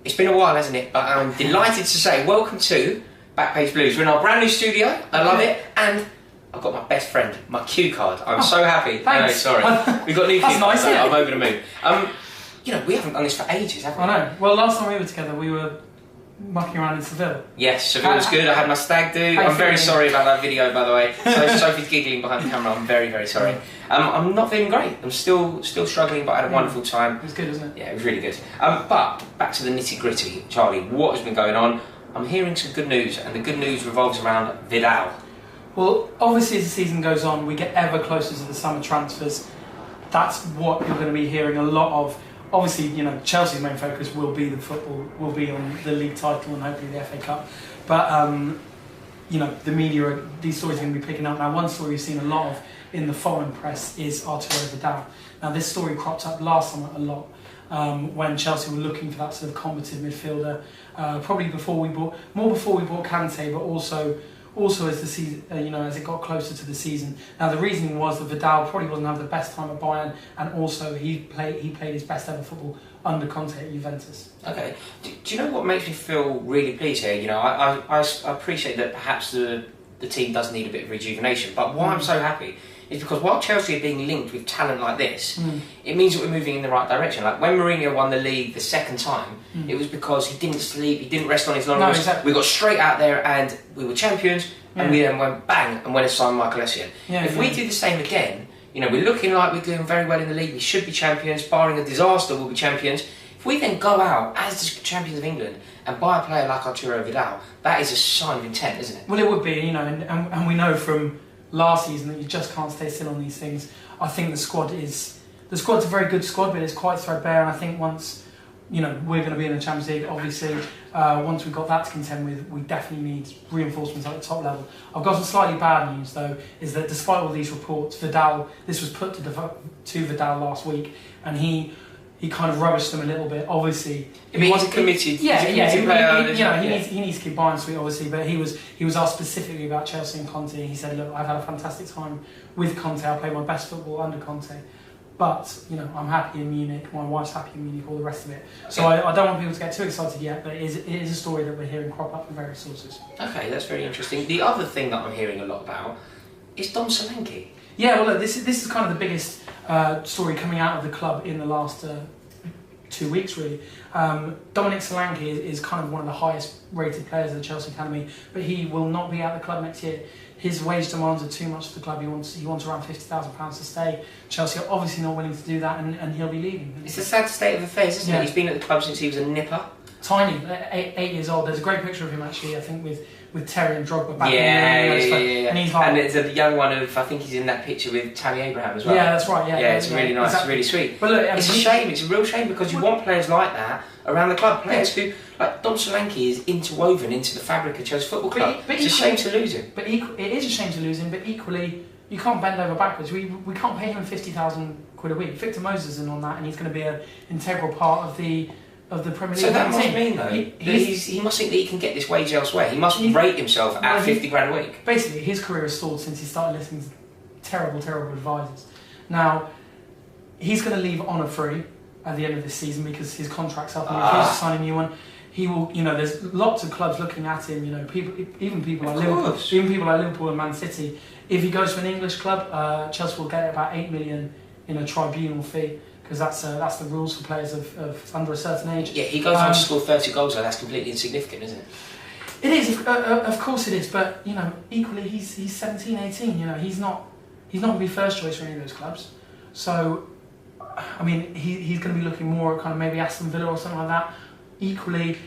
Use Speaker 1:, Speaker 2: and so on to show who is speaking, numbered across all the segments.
Speaker 1: It's been a while, hasn't it? But I'm delighted to say welcome to Backpage Blues. We're in our brand new studio. I love it. And I've got my best friend, my cue card. I'm so happy.
Speaker 2: Thanks.
Speaker 1: No, sorry. We've got new cue cards.
Speaker 2: Nice,
Speaker 1: So I'm over the moon. You know, we haven't done this for ages, have we?
Speaker 2: I know. Well, last time we were together, we were mucking around in Seville.
Speaker 1: Yes, Seville was good. I had my stag do. I'm very sorry about that video, by the way. So Sophie's giggling behind the camera. I'm very, very sorry. I'm not feeling great. I'm still struggling, but I had a wonderful time.
Speaker 2: It was good, wasn't it?
Speaker 1: Yeah, it was really good. But back to the nitty gritty, Charlie. What has been going on? I'm hearing some good news, and the good news revolves around Vidal.
Speaker 2: Well, obviously, as the season goes on, we get ever closer to the summer transfers. That's what you're going to be hearing a lot of. Obviously, you know, Chelsea's main focus will be the football, will be on the league title and hopefully the FA Cup. But, you know, the media, these stories are going to be picking up. Now, one story we've seen a lot of in the foreign press is Arturo Vidal. Now, this story cropped up last summer a lot when Chelsea were looking for that sort of combative midfielder. Probably before we bought Kante, but also as the season, you know, as it got closer to the season. Now the reasoning was that Vidal probably wasn't having the best time at Bayern, and also he played his best ever football under Conte at Juventus.
Speaker 1: Okay. Do you know what makes me feel really pleased here? You know, I appreciate that perhaps the team does need a bit of rejuvenation, but why I'm so happy is because while Chelsea are being linked with talent like this, it means that we're moving in the right direction. Like when Mourinho won the league the second time, it was because he didn't sleep, he didn't rest on his laurels.
Speaker 2: No, exactly.
Speaker 1: We got straight out there and we were champions, and we then went bang and went and signed Michael Essien. If we do the same again, you know, we're looking like we're doing very well in the league, we should be champions, barring a disaster we'll be champions. If we then go out as the champions of England and buy a player like Arturo Vidal, that is a sign of intent, isn't it?
Speaker 2: Well, it would be, you know, and we know from last season that you just can't stay still on these things. I think the squad's a very good squad, but it's quite threadbare, and I think once, you know, we're going to be in the Champions League, obviously, once we've got that to contend with, we definitely need reinforcements at the top level. I've got some slightly bad news though, is that despite all these reports, Vidal, this was put to Vidal last week, and he kind of rubbished them a little bit. Obviously,
Speaker 1: he's committed.
Speaker 2: He needs to keep buying sweet, obviously. But he was asked specifically about Chelsea and Conte. He said, "Look, I've had a fantastic time with Conte. I played my best football under Conte. But you know, I'm happy in Munich. My wife's happy in Munich. All the rest of it. Okay. So I don't want people to get too excited yet. But it is a story that we're hearing crop up from various sources.
Speaker 1: Okay, that's very interesting. The other thing that I'm hearing a lot about is Dom Solanke.
Speaker 2: Yeah, well, look, this is kind of the biggest story coming out of the club in the last 2 weeks, really. Dominic Solanke is kind of one of the highest rated players of the Chelsea academy, but he will not be at the club next year. His wage demands are too much for the club. He wants around £50,000 to stay. Chelsea are obviously not willing to do that, and he'll be leaving.
Speaker 1: It's a sad state of affairs, isn't it? He's been at the club since he was a nipper.
Speaker 2: Tiny, 8 years old. There's a great picture of him actually, I think, with Terry and Drogba back
Speaker 1: in
Speaker 2: the
Speaker 1: and he's like, and there's a young one of, I think he's in that picture with Tammy Abraham as well.
Speaker 2: Yeah, that's right. Yeah,
Speaker 1: it's really nice. Exactly. It's really sweet.
Speaker 2: But look,
Speaker 1: it's a shame. It's a real shame because you want players like that around the club. Players who, like Dom Solanke, is interwoven into the fabric of Chelsea Football Club. But it's a shame to lose him.
Speaker 2: But it is a shame to lose him. But equally, you can't bend over backwards. We can't pay him £50,000 a week. Victor Moses isn't on that, and he's going to be an integral part of the Premier League.
Speaker 1: So that must mean though he must think that he can get this wage elsewhere. He must rate himself at £50,000 a week.
Speaker 2: Basically, his career has stalled since he started listening to terrible advisors. Now, he's going to leave on a free at the end of this season because his contract's up and he refuses to sign a new one. He will, you know, there's lots of clubs looking at him. You know, even people like Liverpool and Man City. If he goes to an English club, Chelsea will get about £8 million in a tribunal fee. Because that's the rules for players of under a certain age.
Speaker 1: Yeah, he goes on to score 30 goals, so that's completely insignificant, isn't it?
Speaker 2: It is, of course it is, but you know, equally he's 17, 18. You know, he's not going to be first choice for any of those clubs. So, I mean, he's going to be looking more at kind of maybe Aston Villa or something like that. Equally,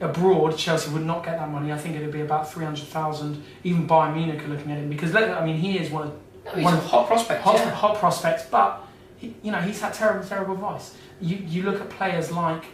Speaker 2: abroad, Chelsea would not get that money. I think it would be about 300,000. Even Bayern Munich are looking at him because I mean he is one of
Speaker 1: hot prospects.
Speaker 2: Hot prospects, but. You know, he's had terrible advice. You look at players like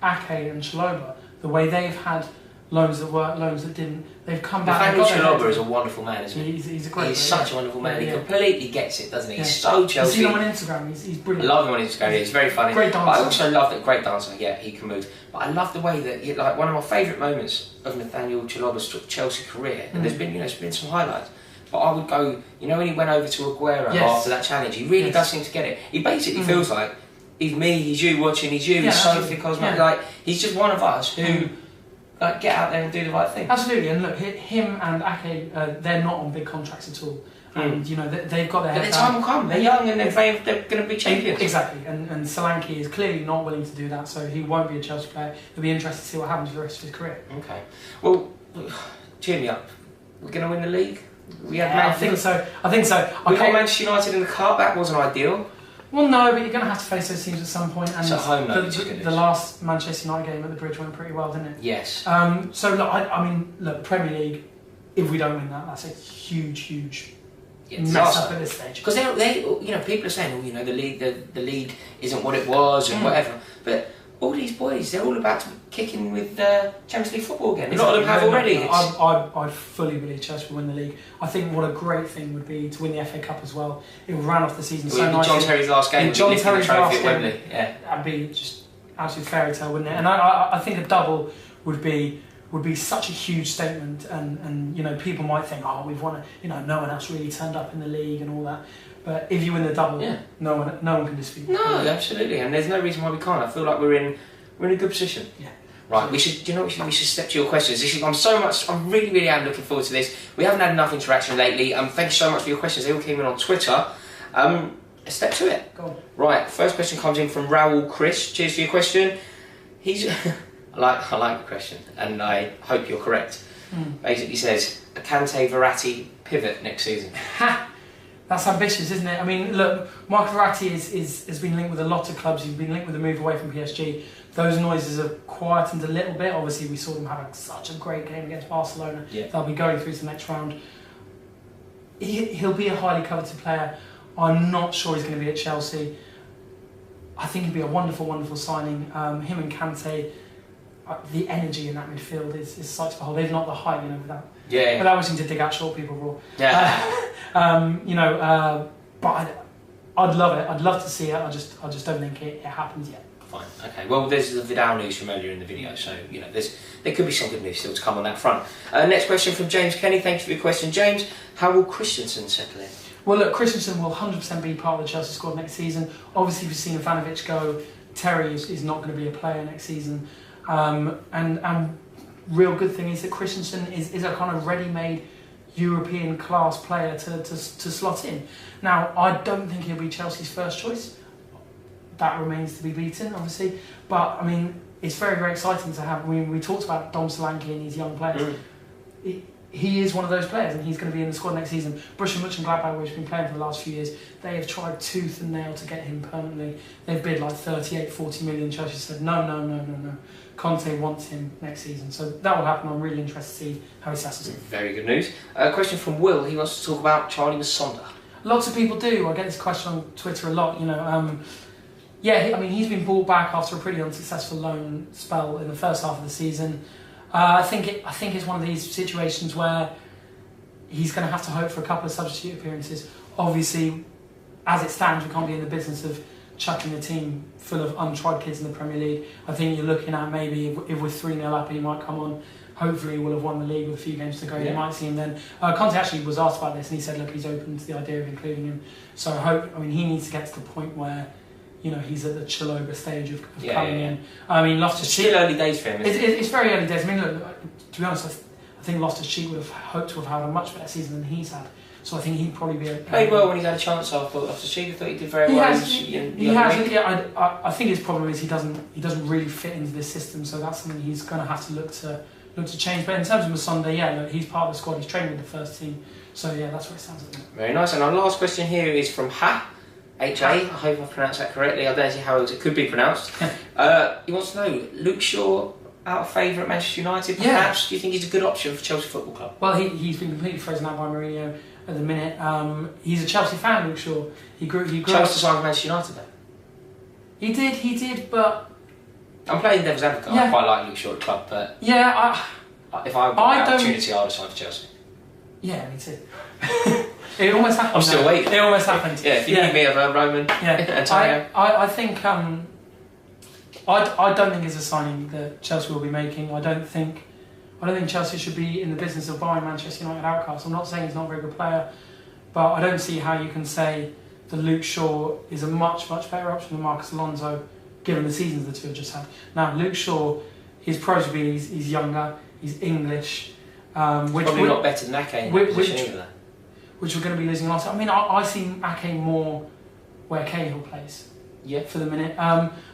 Speaker 2: Ake and Chalobah, the way they've had loans that worked, loans that didn't. They've come back.
Speaker 1: Nathaniel Chalobah is a wonderful man, isn't he?
Speaker 2: He's a great.
Speaker 1: He's such a wonderful man. He completely gets it, doesn't he? He's so Chelsea.
Speaker 2: You see him on Instagram. He's brilliant.
Speaker 1: I love him on Instagram. He's very funny.
Speaker 2: Great dancer.
Speaker 1: But I also love that great dancer. Yeah, he can move. But I love the way that like one of my favourite moments of Nathaniel Chalobah's Chelsea career. And there's been some highlights. But I would go, you know, when he went over to Aguero after that challenge, he really does seem to get it. He basically feels like he's me, he's you watching, he's you, he's Sophie Cosmo. Like, he's just one of us who like get out there and do the right thing.
Speaker 2: Absolutely, and look, him and Ake, they're not on big contracts at all. And you know they've got their head down.
Speaker 1: But the time will come. They're young and they're going to be champions.
Speaker 2: Exactly, and Solanke is clearly not willing to do that, so he won't be a Chelsea player. It'll be interesting to see what happens for the rest of his career.
Speaker 1: Okay, well, cheer me up. We're going to win the league.
Speaker 2: I think so. We
Speaker 1: got Manchester United in the cup. That wasn't ideal.
Speaker 2: Well, no, but you're going to have to face those teams at some point. And
Speaker 1: it's at home, though.
Speaker 2: The last Manchester United game at the Bridge went pretty well, didn't it?
Speaker 1: Yes.
Speaker 2: So look, I mean, look, Premier League. If we don't win that, that's a huge mess up at this stage.
Speaker 1: Because they, you know, people are saying, oh, you know, the league isn't what it was and whatever. But all these boys, they're all about to kick in with Champions League football again. A lot of them have already.
Speaker 2: I fully believe Chelsea will win the league. I think what a great thing would be to win the FA Cup as well. It would round off the season so nicely.
Speaker 1: John Terry's last game.
Speaker 2: John Terry's last game.
Speaker 1: Wembley. Yeah,
Speaker 2: that'd be just absolute fairy tale, wouldn't it? And I think a double would be such a huge statement, and you know, people might think, oh, we've won it, you know, no one else really turned up in the league and all that. But if you win the double, no one can dispute.
Speaker 1: No, absolutely, and there's no reason why we can't. I feel like we're in a good position.
Speaker 2: Yeah.
Speaker 1: Right, we should step to your questions. I'm really am looking forward to this. We haven't had enough interaction lately. Thank you so much for your questions. They all came in on Twitter. Let's step to it.
Speaker 2: Go on.
Speaker 1: Right, first question comes in from Raoul Chris. Cheers for your question. He's I like the question, and I hope you're correct. Basically says a Kante Verratti pivot next season.
Speaker 2: Ha! That's ambitious, isn't it? I mean, look, Marco Verratti has been linked with a lot of clubs. He's been linked with a move away from PSG. Those noises have quietened a little bit. Obviously, we saw them having such a great game against Barcelona. Yeah. They'll be going through to the next round. He'll be a highly coveted player. I'm not sure he's going to be at Chelsea. I think he'd be a wonderful signing. Him and Kante, the energy in that midfield is sight to behold. They've not the height, you know, without wishing to dig out short people raw. Yeah. But I'd love it. I'd love to see it. I just don't think it happens yet.
Speaker 1: Fine. Okay. Well, there's the Vidal news from earlier in the video, so you know there could be some good news still to come on that front. Next question from James Kenny. Thank you for your question, James. How will Christensen settle in?
Speaker 2: Well, look, Christensen will 100% be part of the Chelsea squad next season. Obviously, we've seen Ivanovic go. Terry is not going to be a player next season. And real good thing is that Christensen is a kind of ready-made European class player to slot in. Now, I don't think he'll be Chelsea's first choice. That remains to be beaten, obviously. But, I mean, it's very exciting to have. I mean, we talked about Dom Solanke and these young players. He is one of those players, and he's going to be in the squad next season. Borussia Mönchengladbach, which has been playing for the last few years, they have tried tooth and nail to get him permanently. They've bid like 38-40 million. Chelsea said, no. Conte wants him next season. So that will happen. I'm really interested to see how he settles in.
Speaker 1: Very good news. A question from Will. He wants to talk about Charlie Masonda.
Speaker 2: Lots of people do. I get this question on Twitter a lot, you know. He's been brought back after a pretty unsuccessful loan spell in the first half of the season. I think it's one of these situations where he's going to have to hope for a couple of substitute appearances. Obviously, as it stands, we can't be in the business of chucking a team full of untried kids in the Premier League. I think you're looking at maybe if we're 3-0 up, he might come on. Hopefully, we'll have won the league with a few games to go. You might see him then. Conte actually was asked about this, and he said, look, he's open to the idea of including him. So he needs to get to the point where, you know, he's at the Chaloba stage of coming in. I mean, Loftus-Cheek...
Speaker 1: It's still early days for him, isn't it?
Speaker 2: It's very early days. I mean, look, to be honest, I think Loftus-Cheek would have hoped to have had a much better season than he's had. So I think he'd probably be...
Speaker 1: Played well when he's had a chance after Loftus-Cheek. I thought he did very well.
Speaker 2: He has. Yeah, I think his problem is he doesn't really fit into this system, so that's something he's going to have to look to change. But in terms of Masonda, he's part of the squad. He's training with the first team. So that's where it stands at the moment.
Speaker 1: Very nice. And our last question here is from H.A. I hope I've pronounced that correctly. I don't see how else it could be pronounced. He wants to know, Luke Shaw out of favour at Manchester United, perhaps? Yeah. Do you think he's a good option for Chelsea Football Club?
Speaker 2: Well, he's been completely frozen out by Mourinho at the minute. He's a Chelsea fan, Luke Shaw. He grew
Speaker 1: chose to sign for Manchester United, though.
Speaker 2: He did, but...
Speaker 1: I'm playing devil's advocate. I quite like Luke Shaw at the club, but...
Speaker 2: Yeah,
Speaker 1: if I got the opportunity, I would have signed for Chelsea.
Speaker 2: Yeah, me too. It almost happened.
Speaker 1: I'm still waiting.
Speaker 2: It almost happened.
Speaker 1: Yeah, if you need me of Roman,
Speaker 2: Antonio. I think I don't think it's a signing that Chelsea will be making. I don't think Chelsea should be in the business of buying Manchester United outcasts. I'm not saying he's not a very good player, but I don't see how you can say that Luke Shaw is a much better option than Marcus Alonso, given the seasons the two have just had. Now, Luke Shaw, his pros would be he's younger, he's English.
Speaker 1: Which probably not better than Ake.
Speaker 2: Which we're going to be losing a lot. I mean, I see Ake more where Cahill plays.
Speaker 1: Yeah.
Speaker 2: For the minute.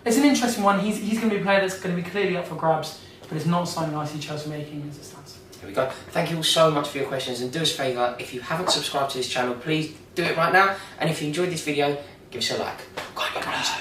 Speaker 2: It's an interesting one. He's going to be a player that's going to be clearly up for grabs, but it's not something I see Chelsea making as it stands.
Speaker 1: There we go. Thank you all so much for your questions, and do us a favour, if you haven't subscribed to this channel, please do it right now, and if you enjoyed this video, give us a like. Go on, you guys.